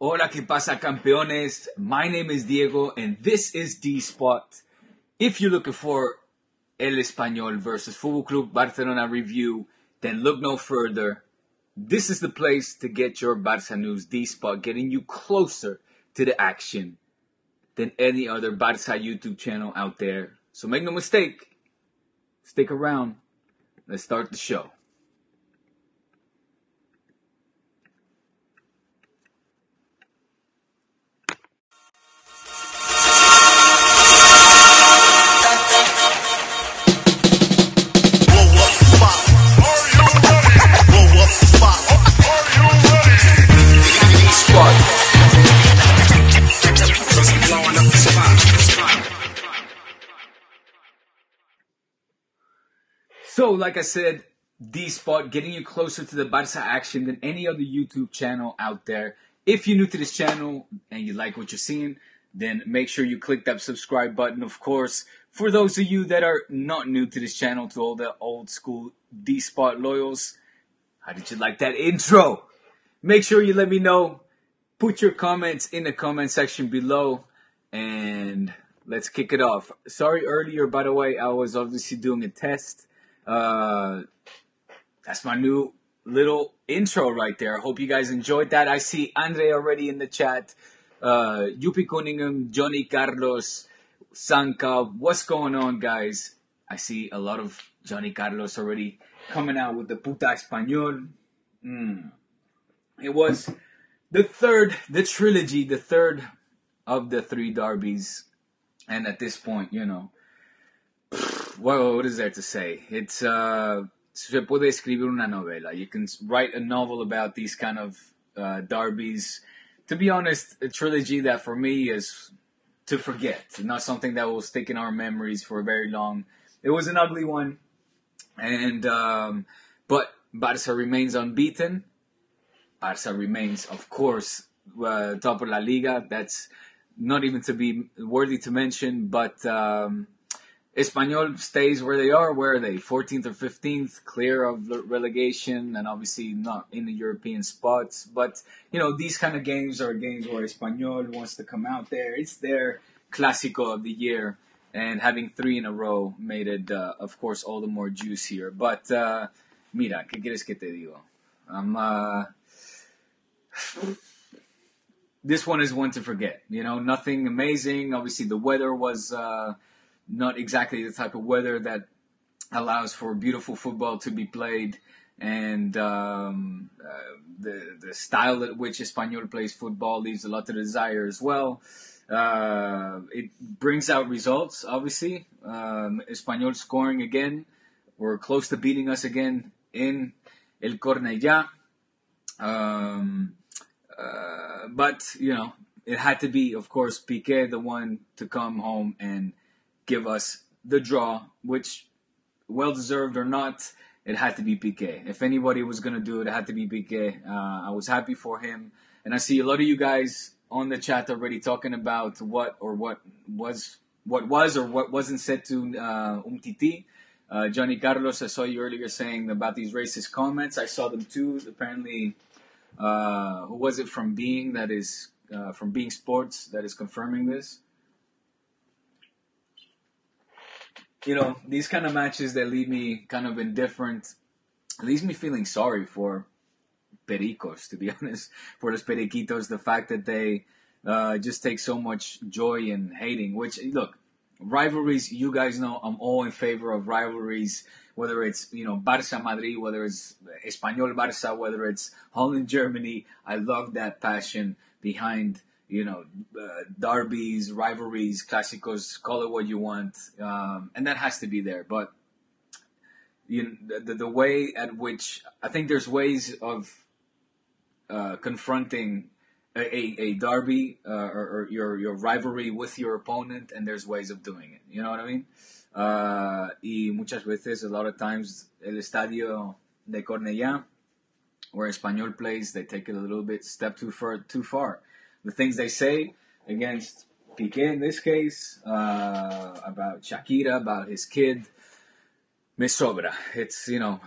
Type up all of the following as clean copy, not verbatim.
Hola, ¿qué pasa, campeones? My name is Diego, and this is DSpot. If you're looking for El Espanyol versus Fútbol Club Barcelona review, then look no further. This is the place to get your Barca news. DSpot, getting you closer to the action than any other Barca YouTube channel out there. So make no mistake, stick around. Let's start the show. So, like I said, DSpot, getting you closer to the Barca action than any other YouTube channel out there. If you're new to this channel and you like what you're seeing, then make sure you click that subscribe button. Of course, for those of you that are not new to this channel, to all the old school DSpot loyals, how did you like that intro? Make sure you let me know. Put your comments in the comment section below, and let's kick it off. Sorry earlier, by the way, I was obviously doing a test. That's my new little intro right there. I hope you guys enjoyed that. I see Andre already in the chat. Yupi Cunningham, Johnny Carlos, Sanka. What's going on, guys? I see a lot of Johnny Carlos already coming out with the Puta Espanyol. It was the trilogy, the third of the three derbies. And at this point, you know, what is there to say? It's se puede escribir una novela. You can write a novel about these kind of derbies. To be honest, a trilogy that for me is to forget, not something that will stick in our memories for very long. It was an ugly one, and but Barca remains unbeaten. Barca remains, of course, top of LaLiga. That's not even to be worthy to mention, but Espanyol stays where they are. Where are they? 14th or 15th, clear of relegation, and obviously not in the European spots. But, you know, these kind of games are games where Espanyol wants to come out there. It's their Clásico of the year, and having three in a row made it, of course, all the more juicier. But, mira, ¿qué quieres que te digo? This one is one to forget. You know, nothing amazing. Obviously, the weather was not exactly the type of weather that allows for beautiful football to be played, and the style at which Espanyol plays football leaves a lot to desire as well. It brings out results, obviously. Espanyol scoring again. We're close to beating us again in El Cornellà. But, you know, it had to be, of course, Piqué, the one to come home and give us the draw, which, well-deserved or not, it had to be Piqué. If anybody was going to do it, it had to be Piqué. I was happy for him. And I see a lot of you guys on the chat already talking about what was or what wasn't said to Umtiti. Johnny Carlos, I saw you earlier saying about these racist comments. I saw them too. Apparently, who was it from Being Sports that is confirming this? You know, these kind of matches that leave me kind of indifferent, leaves me feeling sorry for Pericos, to be honest, for los Periquitos, the fact that they just take so much joy in hating, which, look, rivalries, you guys know I'm all in favor of rivalries, whether it's, you know, Barca Madrid, whether it's Espanyol Barca, whether it's Holland Germany. I love that passion behind, you know, derbies, rivalries, clásicos, call it what you want, and that has to be there. But you know, the way at which I think there's ways of confronting a derby or your rivalry with your opponent, and there's ways of doing it. You know what I mean? Y muchas veces, a lot of times, el estadio de Cornellà, where Espanyol plays, they take it a little bit step too far. The things they say against Piqué in this case, about Shakira, about his kid, me sobra. It's, you know,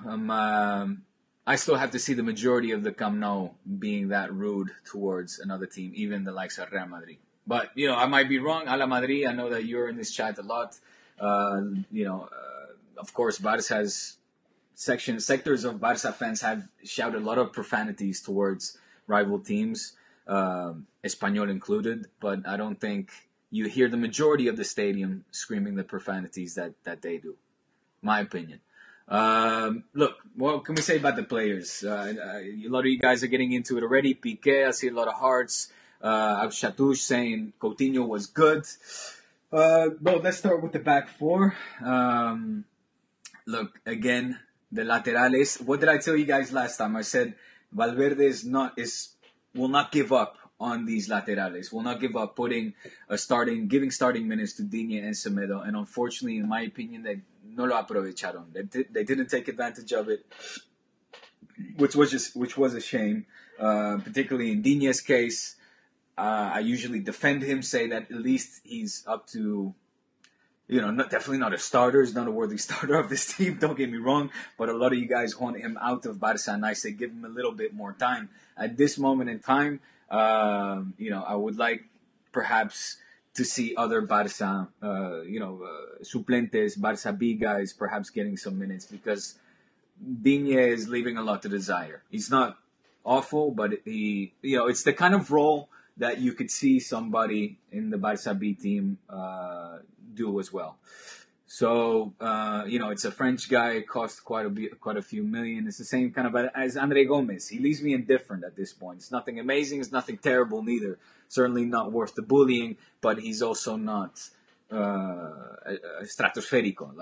I still have to see the majority of the Camp Nou being that rude towards another team, even the likes of Real Madrid. But, I might be wrong. A la Madrid, I know that you're in this chat a lot. Of course, Barca has sectors of Barca fans have shouted a lot of profanities towards rival teams, Espanyol included, but I don't think you hear the majority of the stadium screaming the profanities that they do. My opinion. Look, what can we say about the players? A lot of you guys are getting into it already. Piqué, I see a lot of hearts. Abshatush saying Coutinho was good. Well, let's start with the back four. Look, again, the laterales. What did I tell you guys last time? I said Valverde will not give up on these laterales. Will not give up giving starting minutes to Digne and Semedo. And unfortunately, in my opinion, they no lo aprovecharon. They didn't take advantage of it, which was a shame. Particularly in Digne's case, I usually defend him, say that at least he's up to. Definitely not a starter. He's not a worthy starter of this team. Don't get me wrong. But a lot of you guys want him out of Barca, and I say give him a little bit more time. At this moment in time, I would like perhaps to see other Barca, suplentes, Barca B guys, perhaps getting some minutes because Digne is leaving a lot to desire. He's not awful, but it's the kind of role that you could see somebody in the Barca B team do as well. So, it's a French guy, cost quite a few million. It's the same kind of as Andre Gomez. He leaves me indifferent at this point. It's nothing amazing. It's nothing terrible neither. Certainly not worth the bullying, but he's also not stratospherico.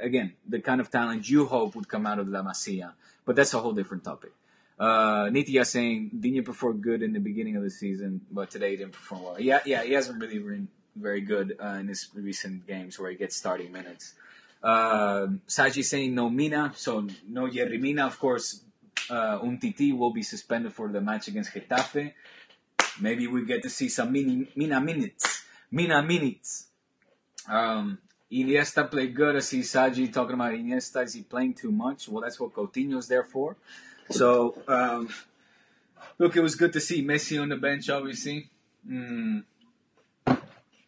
Again, the kind of talent you hope would come out of La Masia. But that's a whole different topic. Nitya saying Digne performed good in the beginning of the season, but today he didn't perform well. Yeah, he hasn't really been very good in his recent games where he gets starting minutes. Saji saying no Mina, so no Yerry Mina. Of course, Umtiti will be suspended for the match against Getafe. Maybe we get to see some Mina minutes. Iniesta played good. I see Saji talking about Iniesta. Is he playing too much? Well, that's what Coutinho's there for. So, look, it was good to see Messi on the bench, obviously.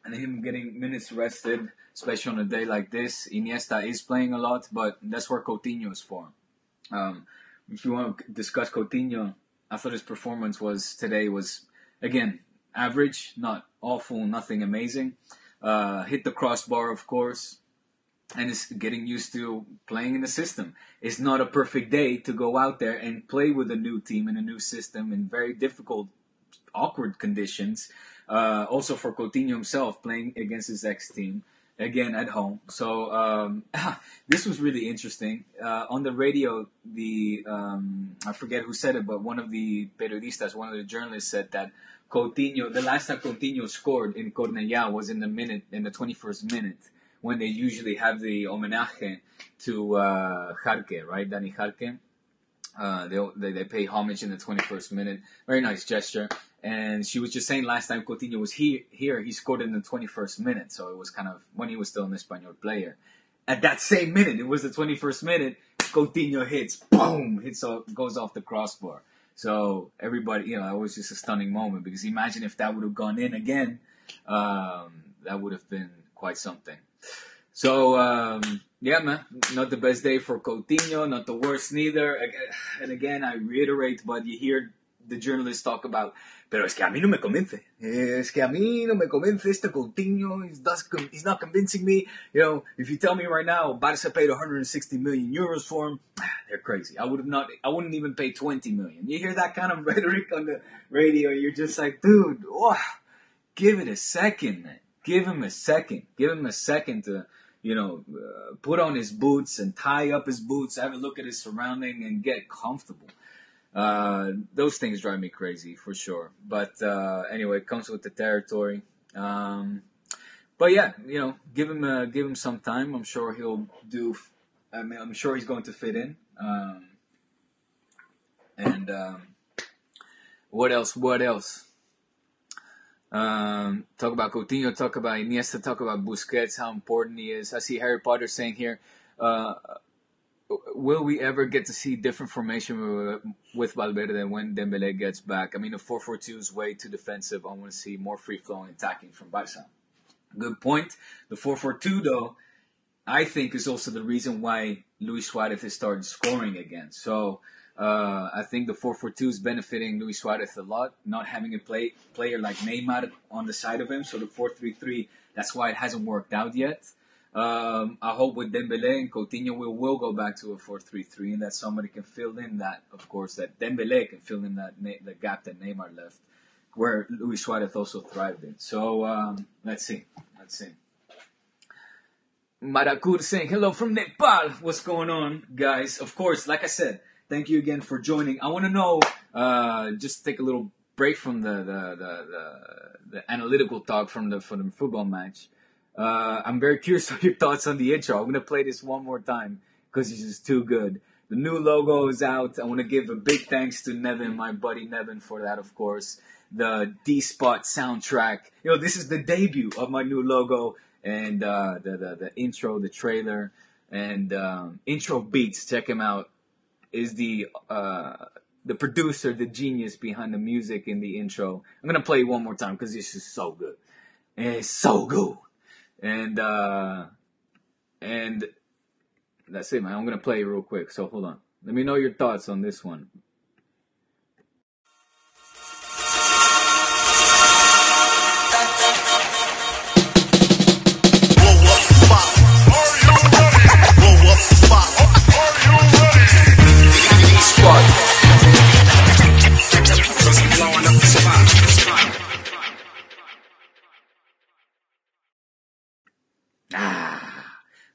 And him getting minutes rested, especially on a day like this. Iniesta is playing a lot, but that's where Coutinho is for. If you want to discuss Coutinho, I thought his performance today was, again, average, not awful, nothing amazing. Hit the crossbar, of course, and is getting used to playing in the system. It's not a perfect day to go out there and play with a new team in a new system in very difficult, awkward conditions. Also for Coutinho himself, playing against his ex-team, again at home. So this was really interesting. On the radio, I forget who said it, but one of the journalists said that Coutinho, the last time Coutinho scored in Cornellà was in the 21st minute, when they usually have the homenaje to Jarque, right? Danny Jarque. They pay homage in the 21st minute. Very nice gesture. And she was just saying last time Coutinho was here, he scored in the 21st minute. So it was kind of when he was still an Espanyol player. At that same minute, it was the 21st minute, Coutinho hits, boom, goes off the crossbar. So everybody, it was just a stunning moment because imagine if that would have gone in again, that would have been quite something. So, yeah, man, not the best day for Coutinho, not the worst neither. And again, I reiterate, but you hear the journalists talk about, pero es que a mí no me convence. Es que a mí no me convence este Coutinho. He's not convincing me. If you tell me right now, Barca paid 160 million euros for him, they're crazy. I wouldn't even pay 20 million. You hear that kind of rhetoric on the radio, you're just like, dude, give it a second, man. Give him a second. Give him a second to, put on his boots and tie up his boots, have a look at his surrounding and get comfortable. Those things drive me crazy for sure. But anyway, it comes with the territory. But yeah, give him some time. I'm sure he'll do. I'm sure he's going to fit in. And what else? Talk about Coutinho, talk about Iniesta, talk about Busquets, how important he is. I see Harry Potter saying here, will we ever get to see different formation with Valverde than when Dembele gets back? I mean, the 4-4-2 is way too defensive. I want to see more free-flowing attacking from Barca. Good point. The 4-4-2, though, I think is also the reason why Luis Suarez has started scoring again. So I think the 4-4-2 is benefiting Luis Suarez a lot, not having a player like Neymar on the side of him. So the 4-3-3, that's why it hasn't worked out yet. I hope with Dembele and Coutinho we will go back to a 4-3-3 and that somebody can fill in that, of course, that Dembele can fill in that the gap that Neymar left, where Luis Suarez also thrived in. So let's see. Marakur saying, hello from Nepal. What's going on, guys? Of course, like I said, thank you again for joining. I want to know, just take a little break from the analytical talk from the football match. I'm very curious of your thoughts on the intro. I'm going to play this one more time because it's just too good. The new logo is out. I want to give a big thanks to Nevin, my buddy Nevin, for that, of course. The DSpot soundtrack. This is the debut of my new logo. And the intro, the trailer, and intro beats. Check him out. Is the producer, the genius behind the music in the intro. I'm gonna play it one more time because this is so good. And it's so good. And that's it, man. I'm gonna play it real quick. So hold on. Let me know your thoughts on this one.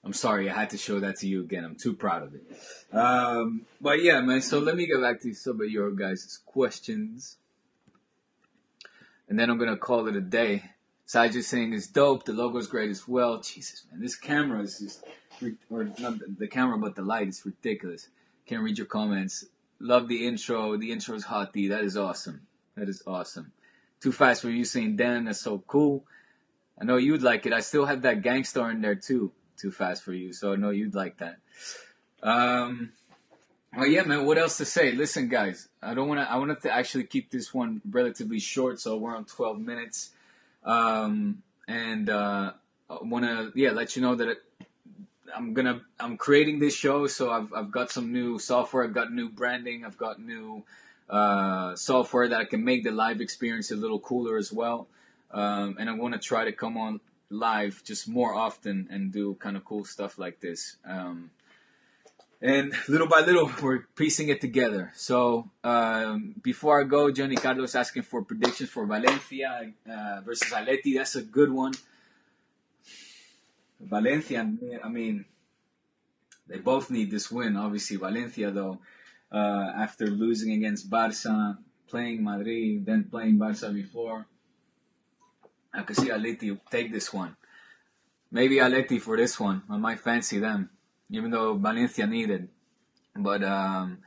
I'm sorry, I had to show that to you again. I'm too proud of it. But yeah, man, so let me get back to some of your guys' questions. And then I'm going to call it a day. Sai just saying it's dope. The logo's great as well. Jesus, man, this camera is just... Or not the camera, but the light is ridiculous. Can't read your comments. Love the intro. The intro is hot, D. That is awesome. Too fast for you saying Dan. That's so cool. I know you'd like it. I still have that Gangstar in there too. Too fast for you. So I know you'd like that. Well, yeah, man. What else to say? Listen, guys. I wanted to actually keep this one relatively short. So we're on 12 minutes. And I want to let you know that I'm creating this show. So I've got some new software. I've got new branding. I've got new software that I can make the live experience a little cooler as well. And I want to try to come on live just more often and do kind of cool stuff like this. And little by little, we're piecing it together. So before I go, Johnny Carlos asking for predictions for Valencia versus Atleti. That's a good one. Valencia, I mean, they both need this win. Obviously, Valencia, though, after losing against Barca, playing Madrid, then playing Barca before, I could see Atleti take this one. Maybe Atleti for this one. I might fancy them, even though Valencia needed. But I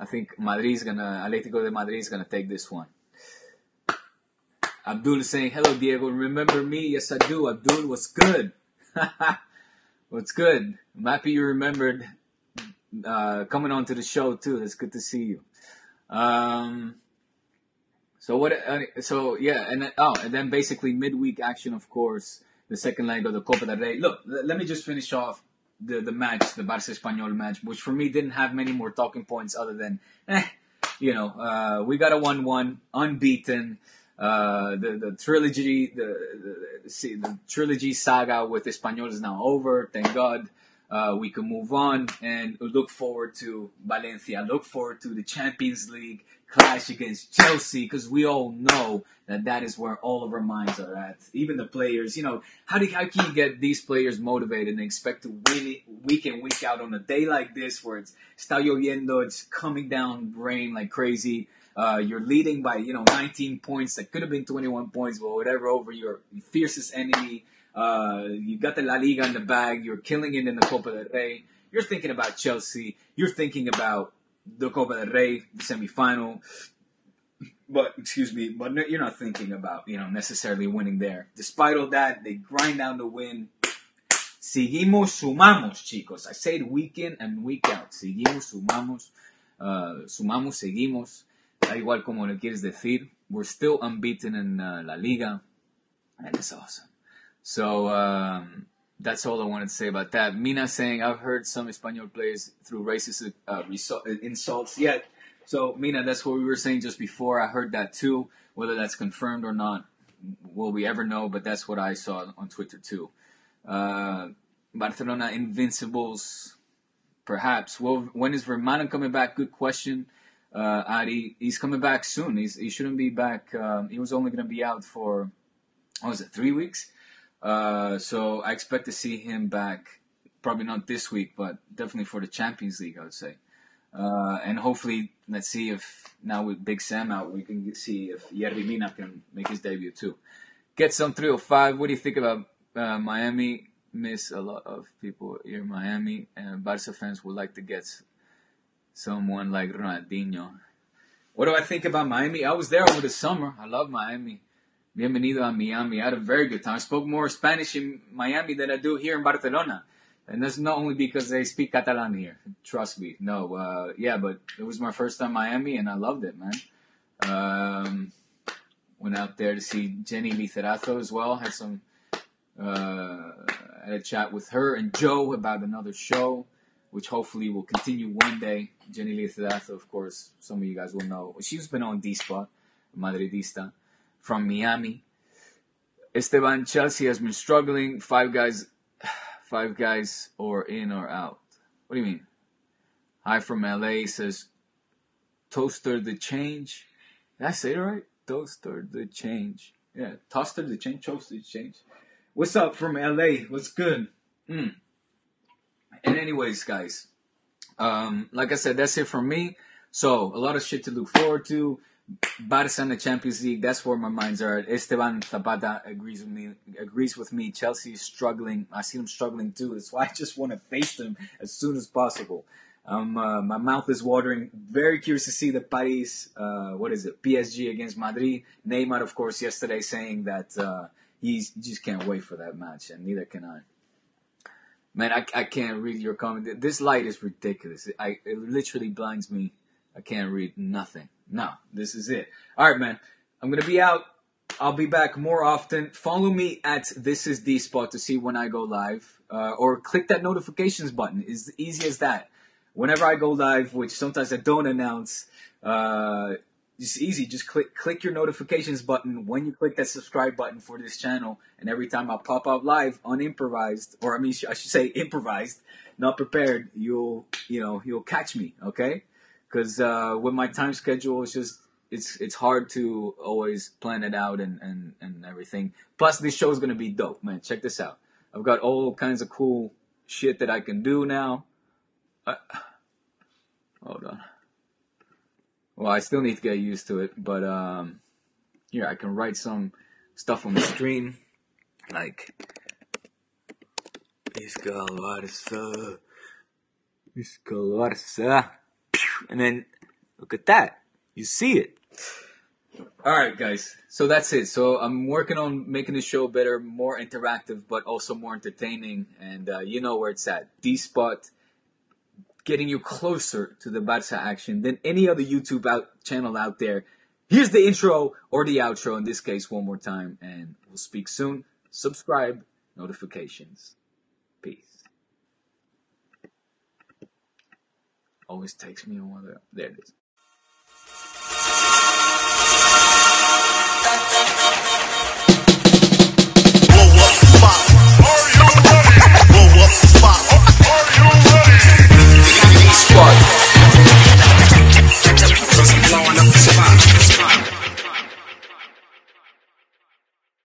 think Atletico de Madrid is gonna take this one. Abdul is saying, hello, Diego. Remember me? Yes, I do. Abdul, what's good? What's good? I'm happy you remembered coming on to the show, too. It's good to see you. And then basically midweek action, of course, the second leg of the Copa del Rey. Look, let me just finish off the match, the Barca Espanyol match, which for me didn't have many more talking points other than, we got a 1-1, unbeaten. The trilogy, the trilogy saga with Espanyol is now over. Thank God. We can move on and look forward to Valencia. Look forward to the Champions League clash against Chelsea, because we all know that is where all of our minds are at. Even the players, how can you get these players motivated and expect to win it week in, week out on a day like this where it's está lloviendo, it's coming down rain like crazy. You're leading by, 19 points. That could have been 21 points, but whatever, over your fiercest enemy. You got the LaLiga in the bag. You're killing it in the Copa del Rey. You're thinking about Chelsea. You're thinking about the Copa del Rey, the semifinal. But you're not thinking about, necessarily winning there. Despite all that, they grind down the win. Seguimos, sumamos, chicos. I say it week in and week out. Seguimos, sumamos, sumamos, seguimos. Da igual como lo quieres decir. We're still unbeaten in La Liga, and it's awesome. So that's all I wanted to say about that. Mina saying, I've heard some Espanyol players through racist insults yet. So, Mina, that's what we were saying just before. I heard that too. Whether that's confirmed or not, will we ever know? But that's what I saw on Twitter too. Barcelona Invincibles, perhaps. Well, when is Vermaelen coming back? Good question. Adi, he's coming back soon. He shouldn't be back. He was only going to be out for, 3 weeks? So I expect to see him back, probably not this week, but definitely for the Champions League, I would say. And hopefully, let's see if now with Big Sam out, we can see if Yerry Mina can make his debut too. Get some 305. What do you think about Miami? Miss a lot of people here in Miami, and Barca fans would like to get someone like Ronaldinho. What do I think about Miami? I was there over the summer. I love Miami. Bienvenido a Miami. I had a very good time. I spoke more Spanish in Miami than I do here in Barcelona. And that's not only because they speak Catalan here. Trust me. No, but it was my first time in Miami, and I loved it, man. Went out there to see Jenny Lizarazo as well. Had a chat with her and Joe about another show, which hopefully will continue one day. Jenny Lizarazo, of course, some of you guys will know. She's been on DSpot, Madridista, from Miami. Esteban, Chelsea has been struggling. Five guys or in or out. What do you mean? Hi from LA says, Toaster the Change. Did I say it right? Toaster the Change. Yeah, Toaster the Change, Toaster the Change. What's up from LA? What's good? And anyways, guys, like I said, that's it from me. So, a lot of shit to look forward to. Barca in the Champions League, that's where my minds are at. Esteban Zapata agrees with me. Chelsea is struggling. I see them struggling too. That's why I just want to face them as soon as possible. My mouth is watering. Very curious to see the Paris, PSG against Madrid. Neymar, of course, yesterday saying that he just can't wait for that match, and neither can I. Man, I can't read your comment. This light is ridiculous. It literally blinds me. I can't read nothing. No, this is it. All right, man. I'm going to be out. I'll be back more often. Follow me at This Is DSpot to see when I go live. Or click that notifications button. It's easy as that. Whenever I go live, which sometimes I don't announce, it's easy. Just click your notifications button when you click that subscribe button for this channel. And every time I pop out live, unimprovised, or I should say improvised, not prepared, you'll catch me, okay? Because with my time schedule, it's hard to always plan it out and everything. Plus, this show is going to be dope, man. Check this out. I've got all kinds of cool shit that I can do now. Hold on. Well, I still need to get used to it. But, here, I can write some stuff on the screen. Like, Escalarsa. And then, look at that. You see it. Alright, guys. So that's it. So I'm working on making the show better, more interactive, but also more entertaining. And you know where it's at. DSpot, getting you closer to the Barca action than any other YouTube channel out there. Here's the intro or the outro, in this case, one more time. And we'll speak soon. Subscribe, notifications. Peace. Always takes me a while. There it is.